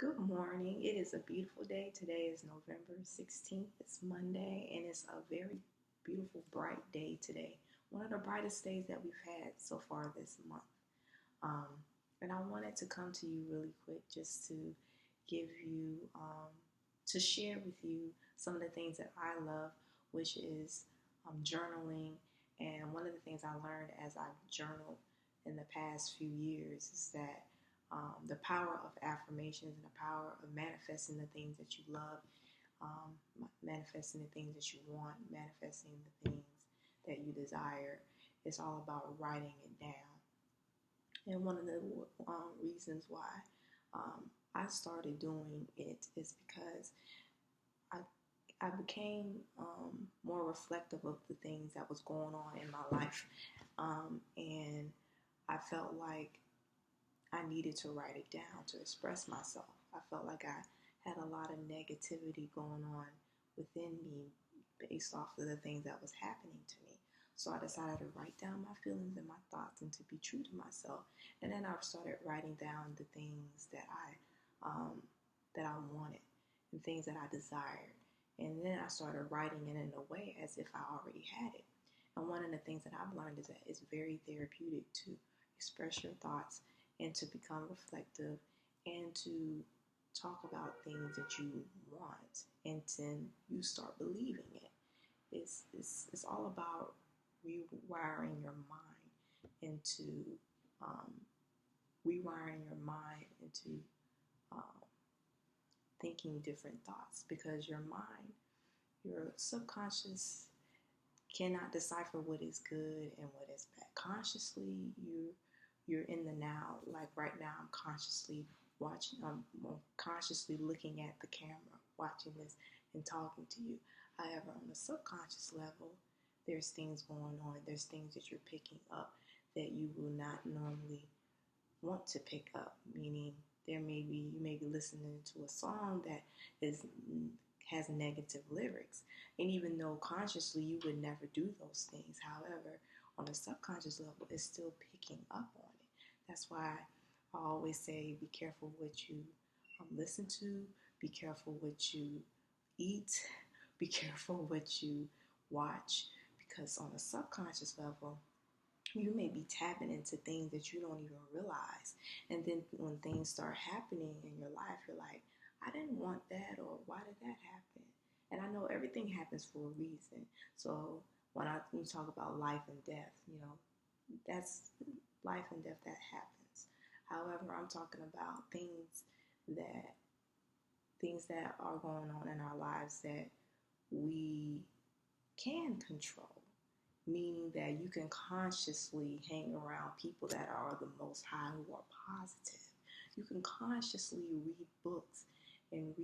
Good morning. It is a beautiful day. Today is November 16th. It's Monday, and it's a very beautiful, bright day today. One of the brightest days that we've had so far this month. Um, and I wanted to come to you really quick just to give you, to share with you some of the things that I love, which is journaling. And one of the things I learned as I've journaled in the past few years is that the power of affirmations and the power of manifesting the things that you love, manifesting the things that you want, manifesting the things that you desire. It's all about writing it down. And one of the reasons why I started doing it is because I I became more reflective of the things that was going on in my life, and I felt like I needed to write it down to express myself. I felt like I had a lot of negativity going on within me based off of the things that was happening to me. So I decided to write down my feelings and my thoughts and to be true to myself. And then I started writing down the things that I wanted and things that I desired. And then I started writing it in a way as if I already had it. And one of the things that I've learned is that it's very therapeutic to express your thoughts and to become reflective and to talk about things that you want and then you start believing it. It's all about rewiring your mind into um, um, thinking different thoughts because your subconscious cannot decipher what is good and what is bad. Consciously, you're in the now. Like right now, I'm consciously watching. I'm consciously looking at the camera, watching this and talking to you. However, on the subconscious level, there's things going on. There's things that you're picking up that you will not normally want to pick up. Meaning, you may be listening to a song that has negative lyrics, and even though consciously you would never do those things, however, on the subconscious level, it's still picking up on it. That's why I always say, be careful what you listen to, be careful what you eat, be careful what you watch, because on the subconscious level, you may be tapping into things that you don't even realize. And then when things start happening in your life, you're like, I didn't want that, or why did that happen? And I know everything happens for a reason. So when you talk about life and death, that's life and death that happens. However, I'm talking about that things that are going on in our lives that we can control. Meaning that you can consciously hang around people that are the most high, who are positive. You can consciously read books and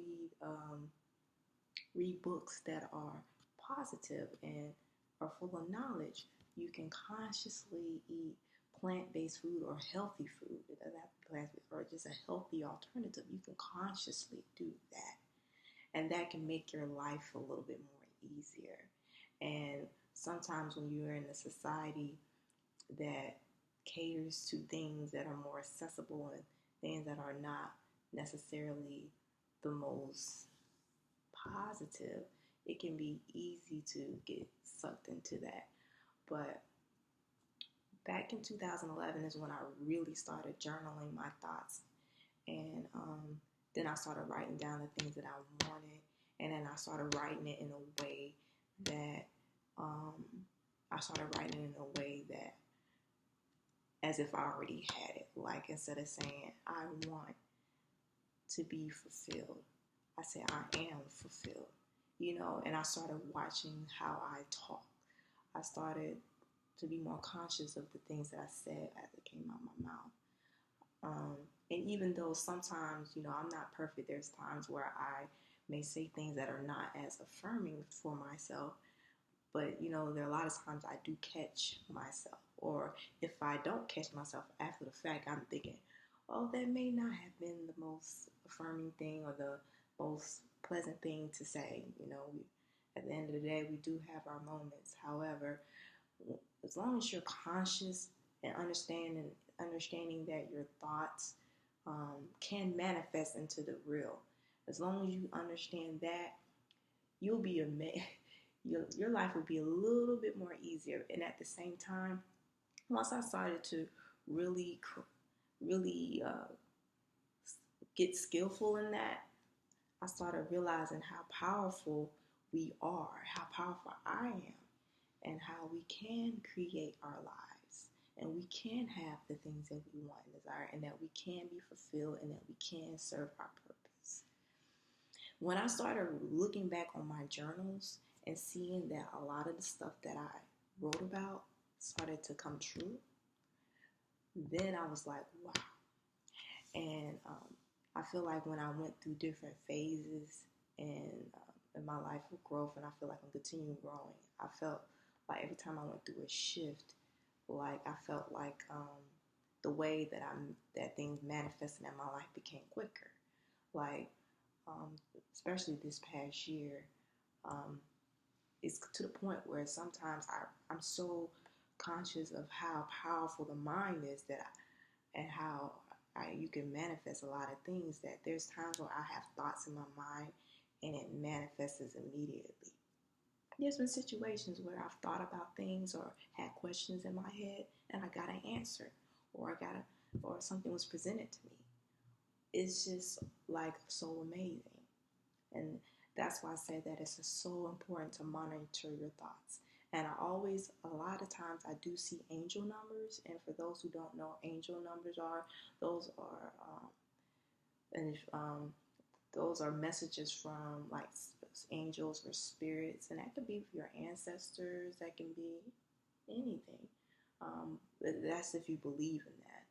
read books that are positive and are full of knowledge. You can consciously eat plant-based food or healthy food. It doesn't have to be plant-based or just a healthy alternative. You can consciously do that. And that can make your life a little bit more easier. And sometimes when you're in a society that caters to things that are more accessible and things that are not necessarily the most positive, it can be easy to get sucked into that. But back in 2011 is when I really started journaling my thoughts. And then I started writing down the things that I wanted. And then I started writing it in a way that as if I already had it. Like instead of saying I want to be fulfilled, I say I am fulfilled. And I started watching how I talk. I started to be more conscious of the things that I said as it came out of my mouth. And even though sometimes, I'm not perfect, there's times where I may say things that are not as affirming for myself. But, there are a lot of times I do catch myself. Or if I don't catch myself after the fact, I'm thinking, oh, that may not have been the most affirming thing or the most pleasant thing to say. At the end of the day, we do have our moments. However, as long as you're conscious and understanding that your thoughts can manifest into the real. As long as you understand that, you'll be your life will be a little bit more easier. And at the same time, once I started to really, really get skillful in that, I started realizing how powerful we are, how powerful I am, and how we can create our lives, and we can have the things that we want and desire, and that we can be fulfilled, and that we can serve our purpose. When I started looking back on my journals and seeing that a lot of the stuff that I wrote about started to come true, then I was like, wow. And I feel like when I went through different phases in my life of growth, and I feel like I'm continuing growing, I felt like every time I went through a shift, like I felt like the way that things manifested in my life became quicker. Like, especially this past year, it's to the point where sometimes I'm so conscious of how powerful the mind is and how you can manifest a lot of things, that there's times where I have thoughts in my mind and it manifests immediately. There's been situations where I've thought about things or had questions in my head and I got an answer, or something was presented to me. It's just like so amazing. And that's why I say that it's so important to monitor your thoughts. And a lot of times I do see angel numbers. And for those who don't know, angel numbers those are messages from like angels or spirits. And that could be your ancestors. That can be anything. That's if you believe in that.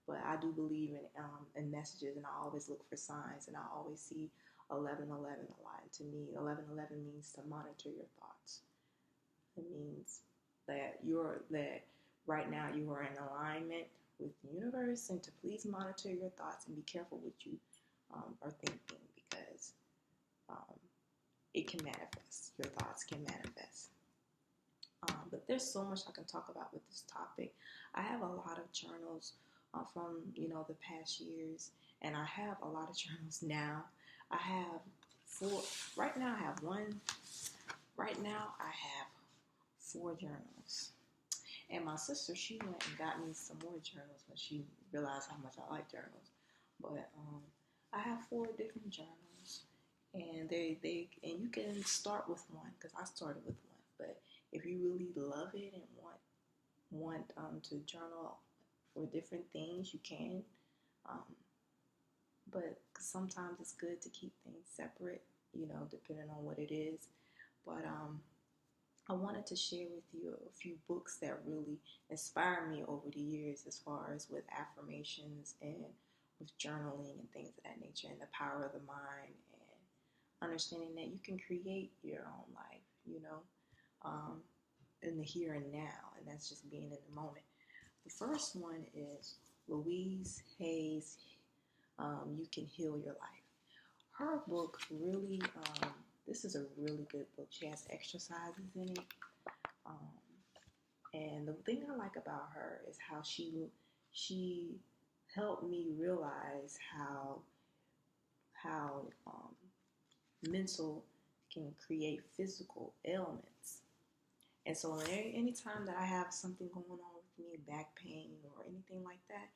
But I do believe in messages, and I always look for signs, and I always see 1111 a lot. To me, 1111 means to monitor your thoughts. It means that right now you are in alignment with the universe, and to please monitor your thoughts and be careful what you are thinking, because it can manifest. Your thoughts can manifest. But there's so much I can talk about with this topic. I have a lot of journals from the past years, and I have a lot of journals now. I have four. Right now, I have one. Right now, I have 4 journals. And my sister, she went and got me some more journals when she realized how much I like journals. But I have 4 different journals, and and you can start with one, because I started with one. But if you really love it and want to journal for different things, you can. But sometimes it's good to keep things separate, depending on what it is. But I wanted to share with you a few books that really inspired me over the years, as far as with affirmations and with journaling and things of that nature, and the power of the mind, and understanding that you can create your own life, in the here and now, and that's just being in the moment. The first one is Louise Hay's You Can Heal Your Life. Her book really, this is a really good book. She has exercises in it. And the thing I like about her is how she helped me realize how mental can create physical ailments. And so anytime that I have something going on with me, back pain or anything like that,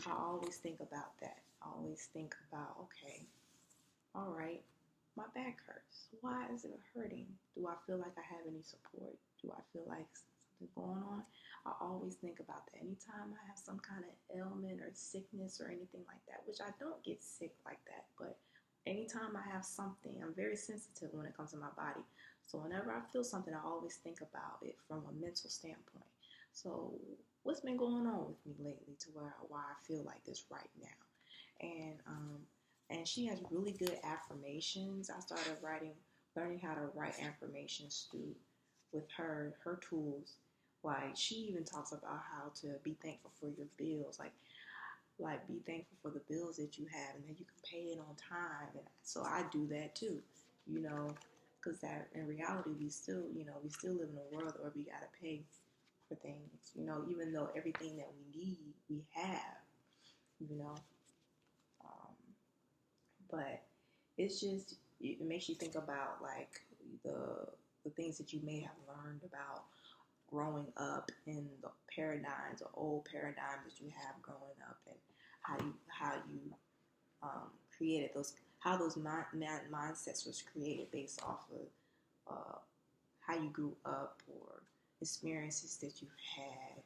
I always think about that. I always think about, okay, all right, my back hurts. Why is it hurting? Do I feel like I have any support? Do I feel like something going on? I always think about that. Anytime I have some kind of ailment or sickness or anything like that, which I don't get sick like that, but anytime I have something, I'm very sensitive when it comes to my body. So whenever I feel something, I always think about it from a mental standpoint. So what's been going on with me lately to why I feel like this right now? And she has really good affirmations. I started learning how to write affirmations with her tools. Like, she even talks about how to be thankful for your bills. Like be thankful for the bills that you have, and that you can pay it on time. And so I do that too, because that in reality we still live in a world where we gotta pay for things, even though everything that we need we have, but it's just, it makes you think about like the things that you may have learned about growing up in the paradigms or old paradigms that you have growing up, and how you created those, how those mindsets was created based off of how you grew up or experiences that you've had.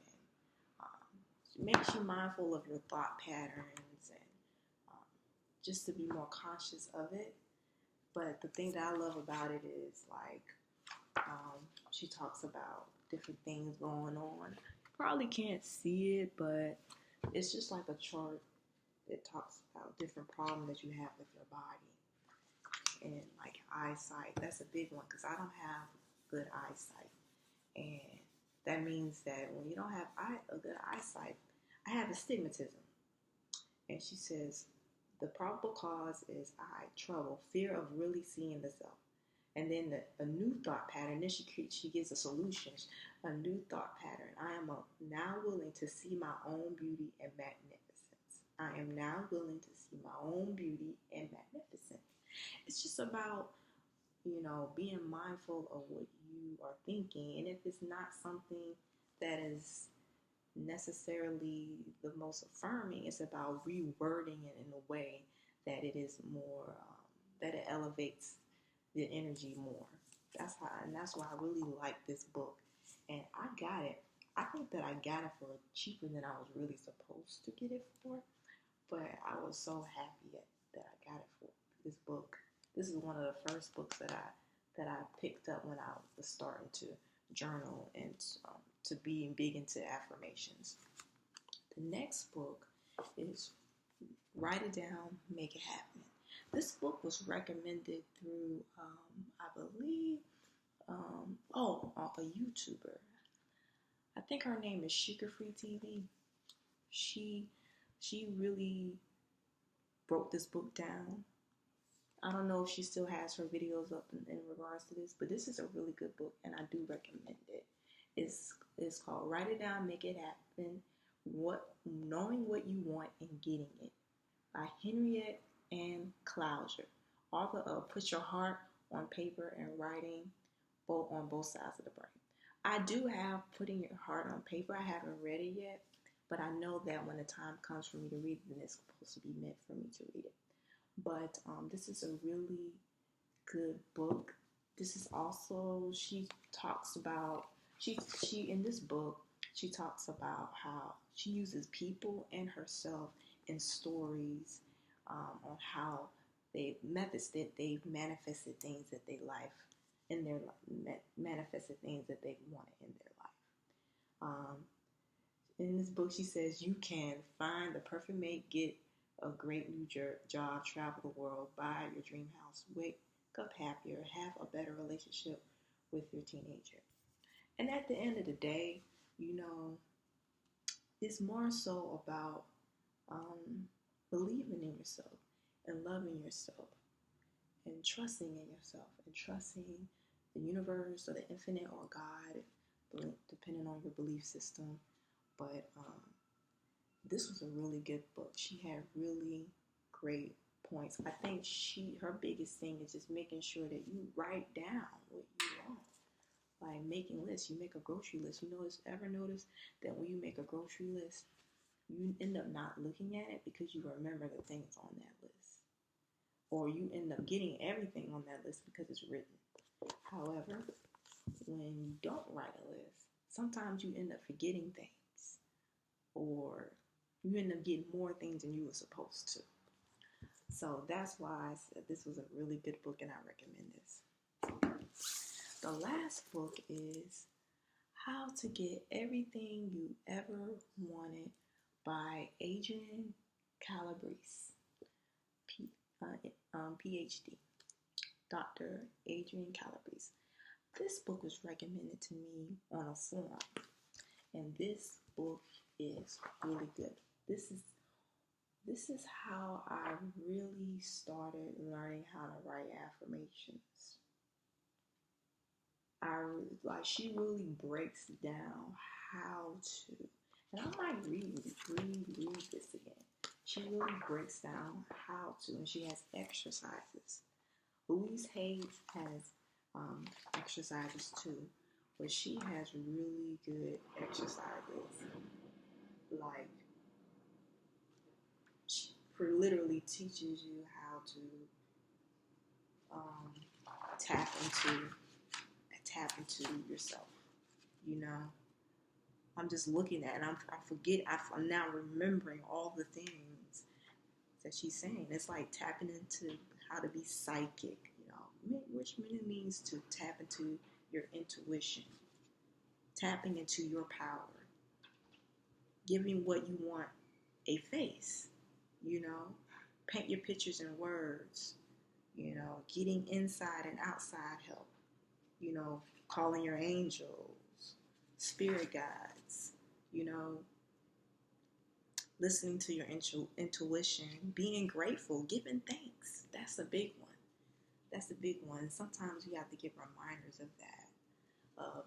And it makes you mindful of your thought patterns, and just to be more conscious of it. But the thing that I love about it is like she talks about different things going on. Probably can't see it, but it's just like a chart that talks about different problems that you have with your body. And like eyesight, that's a big one because I don't have good eyesight. And that means that when you don't have a good eyesight, I have astigmatism. And she says, the probable cause is eye trouble, fear of really seeing the self. And then a new thought pattern, then she gives a solution, a new thought pattern. I am now willing to see my own beauty and magnificence. I am now willing to see my own beauty and magnificence. It's just about, being mindful of what you are thinking. And if it's not something that is necessarily the most affirming, it's about rewording it in a way that it is more, that it elevates the energy more. That's why I really like this book. And I got it. I think that I got it for cheaper than I was really supposed to get it for. But I was so happy that I got it for this book. This is one of the first books that I picked up when I was starting to journal and to being big into affirmations. The next book is Write It Down, Make It Happen. This book was recommended through, I believe, a YouTuber. I think her name is Sugar Free TV. She really broke this book down. I don't know if she still has her videos up in regards to this, but this is a really good book, and I do recommend it. It's called Write It Down, Make It Happen. Knowing what you want and getting it, by Henriette and Klauser, author of Put Your Heart on Paper and Writing on Both Sides of the Brain. I do have Putting Your Heart on Paper. I haven't read it yet, but I know that when the time comes for me to read it, then it's supposed to be meant for me to read it. But this is a really good book. This is also, she talks about, she in this book, she talks about how she uses people and herself in stories on how methods that they've manifested things that they life in their manifested things that they wanted in their life. In this book, she says you can find the perfect mate, get a great new job, travel the world, buy your dream house, wake up happier, have a better relationship with your teenager. And at the end of the day, it's more so about believing in yourself and loving yourself and trusting in yourself and trusting the universe or the infinite or God, depending on your belief system. But this was a really good book. She had really great points. I think her biggest thing is just making sure that you write down what you want. Like making lists. You make a grocery list. Ever notice that when you make a grocery list, you end up not looking at it because you remember the things on that list. Or you end up getting everything on that list because it's written. However, when you don't write a list, sometimes you end up forgetting things. Or you end up getting more things than you were supposed to. So that's why I said this was a really good book and I recommend this. The last book is How to Get Everything You Ever Wanted by Adrian Calabrese, Ph.D. Dr. Adrian Calabrese. This book was recommended to me on a forum, and this book is really good. This is how I really started learning how to write affirmations. She really breaks down how to, and I might read this again. she really breaks down how to, and she has exercises. Louise Hayes has exercises too, but she has really good exercises. Like, she literally teaches you how to um, tap into yourself. You know, I'm just looking at, it and I'm now remembering all the things that she's saying. It's like tapping into how to be psychic. You know, which really means to tap into your intuition, tapping into your power, giving what you want a face. You know, paint your pictures in words. You know, getting inside and outside help. You know, calling your angels, spirit guides, you know, listening to your intuition, being grateful, giving thanks. That's a big one. That's a big one. Sometimes you have to get reminders of that, of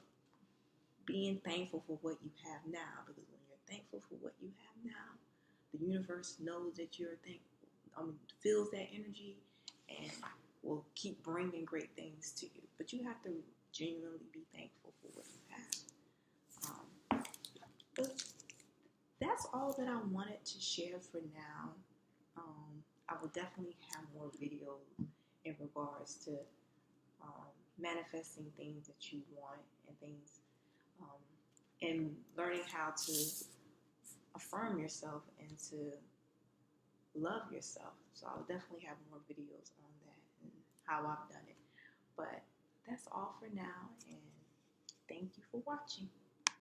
being thankful for what you have now, because when you're thankful for what you have now, the universe knows that you're thankful, feels that energy and will keep bringing great things to you. But you have to genuinely be thankful for what you have. But that's all that I wanted to share for now. I will definitely have more videos in regards to manifesting things that you want and things, and learning how to affirm yourself and to love yourself. So I'll definitely have more videos on that and how I've done it. But that's all for now, and thank you for watching.